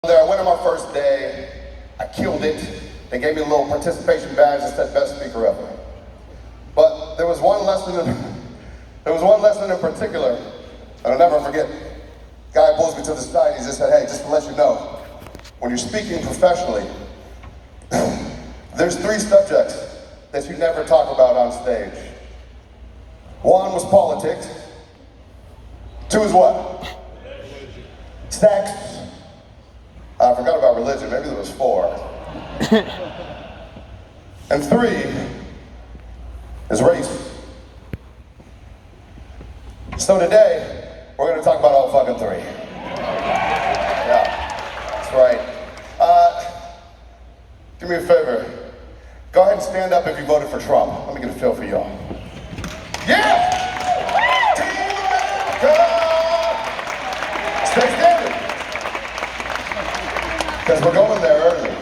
There, I went on my first day, I killed it. They gave me a little participation badge that said best speaker ever. But there was one lesson in particular, and I'll never forget. Guy pulls me to the side, he just said, hey, just to let you know, when you're speaking professionally, there's 3 subjects that you never talk about on stage. 1 was politics. 2 is what? Sex. I forgot about religion, maybe there was 4. And 3 is race. So today, we're gonna talk about all fucking 3. Yeah, that's right. Do me a favor. Go ahead and stand up if you voted for Trump. Let me get a feel for y'all. Yeah! Team America! Stay standing. Because we're going there early.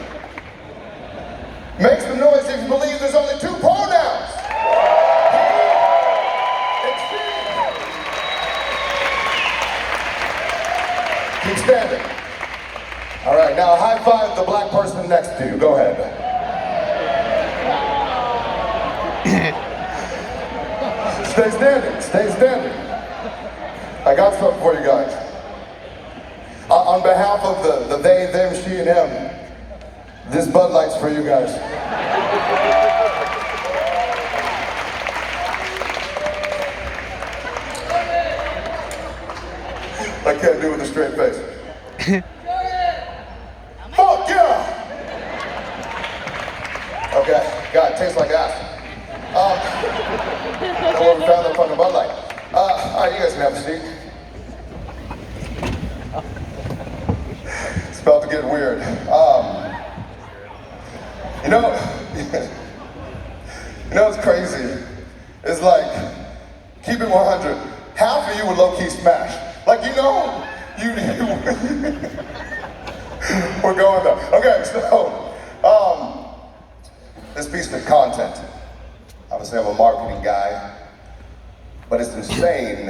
Make some noise if you believe there's only 2 pronouns. He and she. Keep standing. All right, now high five the black person next to you. Go ahead. Stay standing, stay standing. I got something for you guys. On behalf of the they, them, she, and him, this Bud Light's for you guys. I can't do it with a straight face. Fuck yeah! Okay, God, it tastes like ass. I where we found that fucking Bud Light. All right, you guys can have a seat. It's about to get weird. You know what's crazy? It's like, keep it 100. Half of you would low-key smash. Like, you we're going there. Okay, so, this piece of content. Obviously, I'm a marketing guy, but it's insane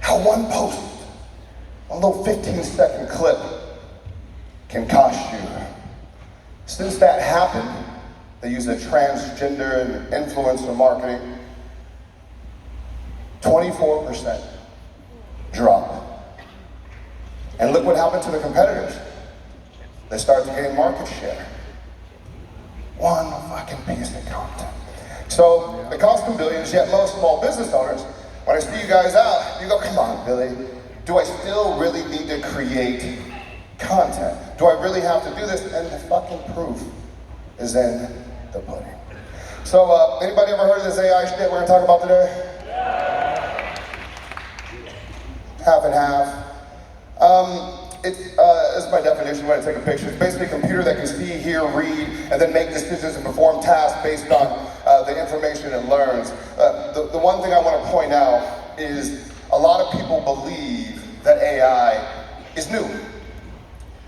how one post, one little 15-second clip, can cost you. Since that happened, they use a transgender and influencer marketing, 24% drop. And look what happened to the competitors. They start to gain market share. One fucking piece of content. So it costs them billions, yet most small business owners, when I see you guys out, you go, come on, Billy, do I still really need to create content? Do I really have to do this? And the fucking proof is in the pudding. So anybody ever heard of this AI shit we're gonna talk about today? Half and half. It's my definition when I take a picture. It's basically a computer that can see, hear, read, and then make decisions and perform tasks based on the information it learns. The one thing I want to point out is a lot of people believe that AI is new.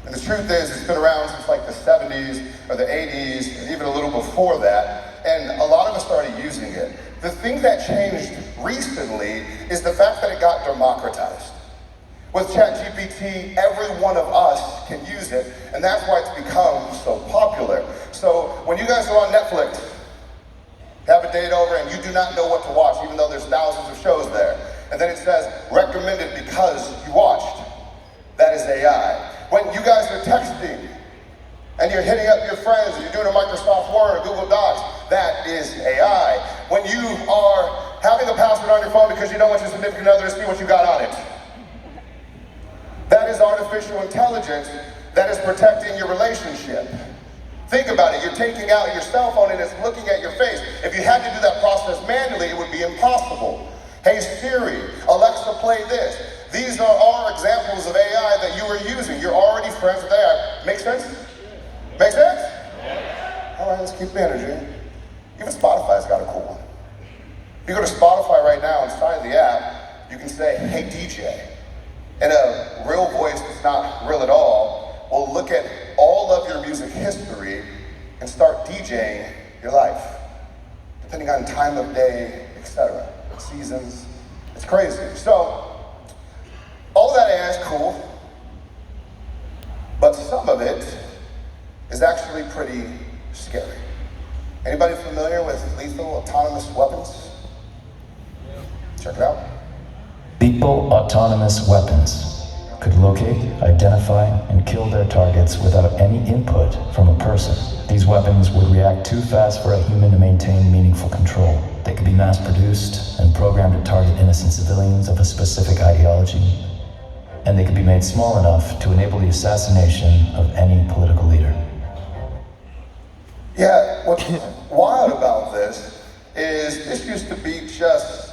And the truth is, it's been around since like the 70s or the 80s, and even a little before that, and a lot of us started using it. The thing that changed recently is the fact that it got democratized. With ChatGPT, every one of us can use it, and that's why it's become so popular. So when you guys are on Netflix, have a date over and you do not know what to watch, even though there's thousands of shows there, and then it says, recommended because you watched, that is AI. When you guys are texting, and you're hitting up your friends, and you're doing a Microsoft Word or Google Docs, that is AI. When you are having a password on your phone because you don't want your significant other to see what you got on it, that is artificial intelligence that is protecting your relationship. Think about it, you're taking out your cell phone and it's looking at your face. If you had to do that process manually, it would be impossible. Hey Siri, Alexa, play this. These are all examples of AI that you are using. You're already friends with AI. Make sense? Make sense? All right, let's keep the energy. Even Spotify's got a cool one. If you go to Spotify right now inside the app, you can say, hey DJ. And a real voice that's not real at all will look at all of your music history and start DJing your life, depending on time of day, etc., seasons. It's crazy. So, all that AI is cool. but some of it is actually pretty scary. Anybody familiar with lethal autonomous weapons? Check it out. Lethal autonomous weapons could locate, identify, and kill their targets without any input from a person. These weapons would react too fast for a human to maintain meaningful control. They could be mass-produced and programmed to target innocent civilians of a specific ideology. And they could be made small enough to enable the assassination of any political leader. Yeah, what's wild about this is this used to be just,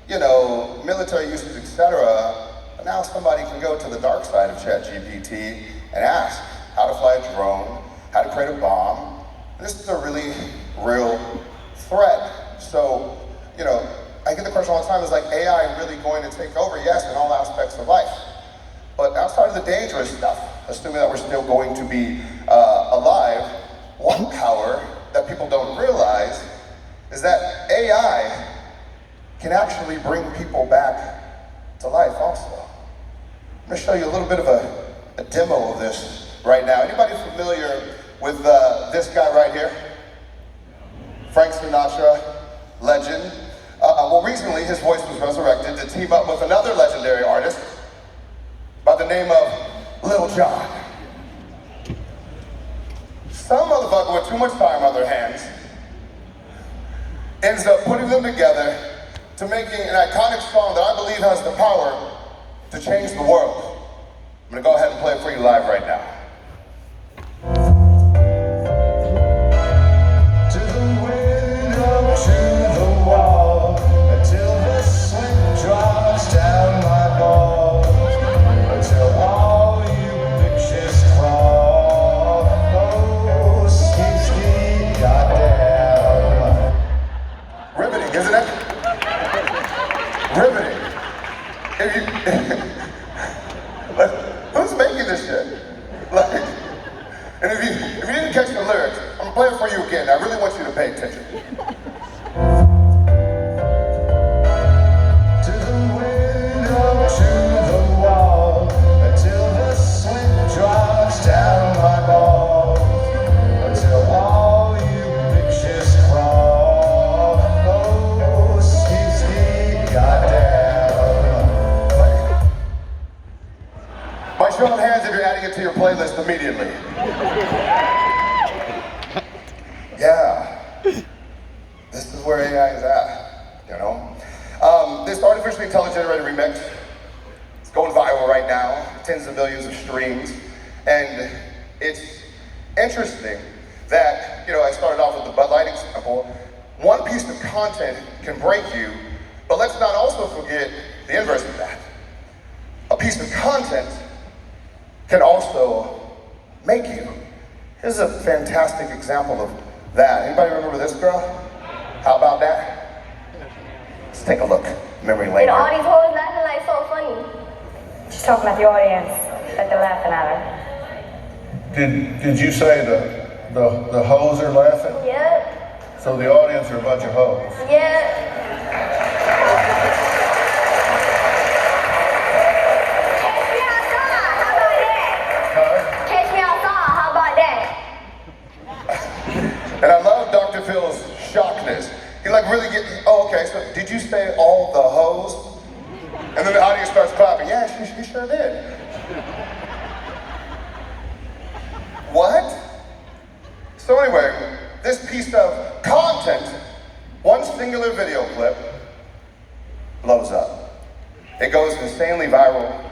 military usage, etc. But now somebody can go to the dark side of ChatGPT and ask how to fly a drone, how to create a bomb. This is a really real threat. So, I get the question all the time, is like AI really going to take over? Yes, in all aspects of life. But outside of the dangerous stuff, assuming that we're still going to be alive, one power that people don't realize is that AI can actually bring people back to life also. I'm gonna show you a little bit of a demo of this right now. Anybody familiar with this guy right here? Frank Sinatra, legend. Well, recently his voice was resurrected to team up with another legendary artist by the name of Lil Jon. Some motherfucker with too much time on their hands ends up putting them together to making an iconic song that I believe has the power to change the world. I'm gonna go ahead and play it for you live right now. To the window, to the wall, until the sweat drops down my balls, until all you bitches crawl. Oh, ski, goddamn. Riveting, isn't it? Riveting. If you, like, who's making this shit? Like, and if you didn't catch the lyrics, I'm gonna play it for you again. I really want you to pay attention. To the window, to the wall, until the sweat drops down my balls, until all you bitches crawl. Oh, ski, goddamn. By show of hands if you're adding it to your playlist immediately. Yeah. This is where AI is at, This artificially intelligent generated remix, it's going viral right now, tens of millions of streams. And it's interesting that, I started off with the Bud Light example. One piece of content can break you, but let's not also forget the inverse of that. A piece of content can also make you. Here's a fantastic example of that. Anybody remember this girl? How about that? Let's take a look. Memory lane. And all these hoes laughing like so funny. She's talking about the audience that they're laughing at her. Did you say the hoes are laughing? Yep. So the audience are a bunch of hoes. Yep. Catch me outside. How about that? Huh? Catch me outside. How about that? And I love Dr. Phil's shockness. He really okay, so did you say all the hoes? And then the audience starts clapping. Yeah, she sure did. What? So anyway, this piece of content, one singular video clip, blows up. It goes insanely viral.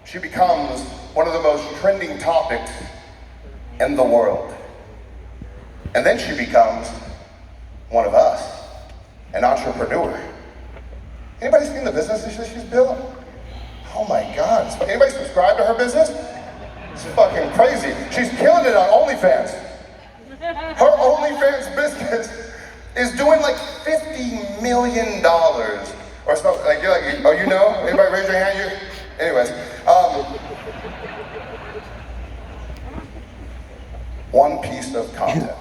She becomes one of the most trending topics in the world. And then she becomes one of us, an entrepreneur. Anybody seen the businesses she's built? Oh my God, anybody subscribe to her business? It's fucking crazy. She's killing it on OnlyFans. Her OnlyFans business is doing like $50 million or something. You're like, oh, you know? Anybody raise your hand? Anyways, one piece of content.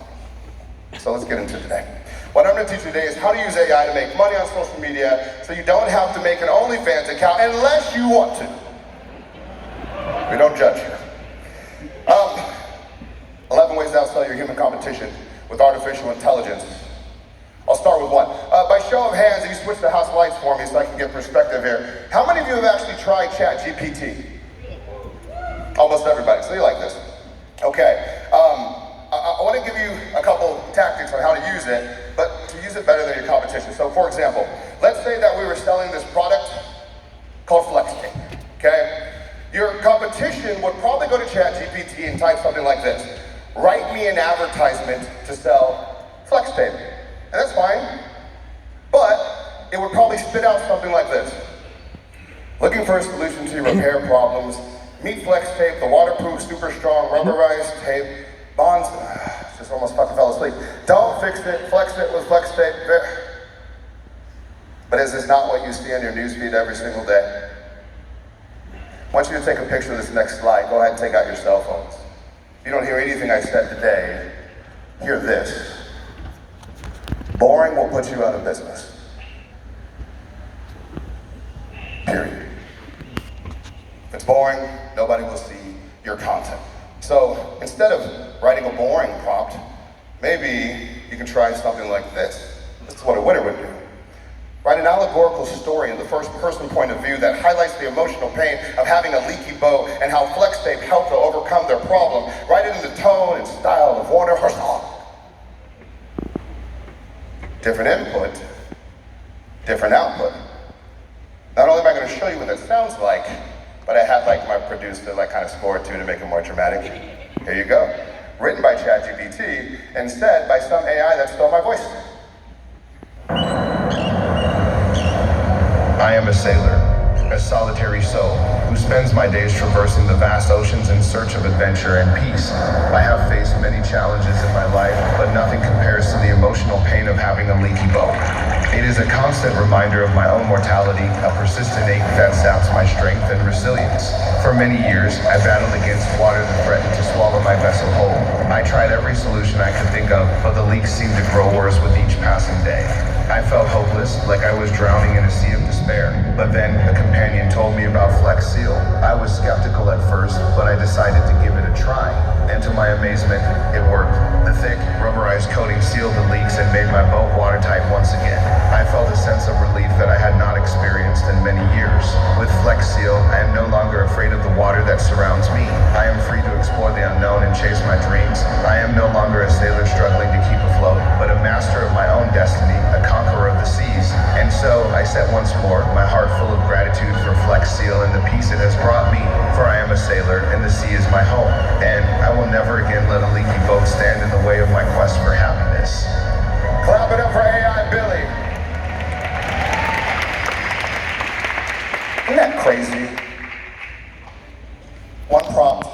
So let's get into today. What I'm going to teach you today is how to use AI to make money on social media so you don't have to make an OnlyFans account unless you want to. We don't judge here. outsell your human competition with artificial intelligence? I'll start with one. By show of hands, you switch the house lights for me so I can get perspective here. How many of you have actually tried ChatGPT? Almost everybody, so you like this. Okay, I want to give you a couple tactics on how to use it, but to use it better than your competition. So for example, let's say that we were selling this product called FlexTape, okay? Your competition would probably go to ChatGPT and type something like this: write me an advertisement to sell FlexTape. And that's fine, but it would probably spit out something like this: looking for a solution to your repair problems, meet FlexTape, the waterproof, super strong, rubberized tape, bonds, just almost fucking fell asleep. Don't fix it, flex it with FlexTape. But is this not what you see on your newsfeed every single day? I want you to take a picture of this next slide. Go ahead and take out your cell phones. If you don't hear anything I said today, hear this. Boring will put you out of business. Period. If it's boring, nobody will see your content. So instead of writing a boring prompt, maybe you can try something like this. This is what a winner would do. Write an allegorical story in the first person point of view that highlights the emotional pain of having a leaky boat and how FlexTape helped to overcome their problem. Write it in the tone and style of Werner Herzog. Different input, different output. Not only am I going to show you what that sounds like, but I had my producer kind of score it too to make it more dramatic. Here you go. Written by ChatGPT and said by some AI that stole my voice. I am a sailor, a solitary soul, who spends my days traversing the vast oceans in search of adventure and peace. I have faced many challenges in my life, but nothing compares to the emotional pain of having a leaky boat. It is a constant reminder of my own mortality, a persistent ache that saps my strength and resilience. For many years, I battled against water that threatened to swallow my vessel whole. I tried every solution I could think of, but the leaks seemed to grow worse with each passing day. I felt hopeless, like I was drowning in a sea of despair. But then a companion told me about Flex Seal. I was skeptical at first, but I decided to give it a try. And to my amazement, it worked. The thick, rubberized coating sealed the leaks and made my boat watertight once again. I felt a sense of relief that I had not experienced in many years. With Flex Seal, I am no longer afraid of the water that surrounds me. I am free to explore the unknown and chase my dreams. I am no longer a sailor struggling to keep afloat, but a master of my own destiny, a conqueror of the seas. And so I said once more, my heart full of gratitude for Flex Seal and the peace it has brought me. For I am a sailor, and the sea is my home. And I will never again let a leaky boat stand in the way of my quest for happiness. Clap it up for AI Billy. Isn't that crazy? One prompt,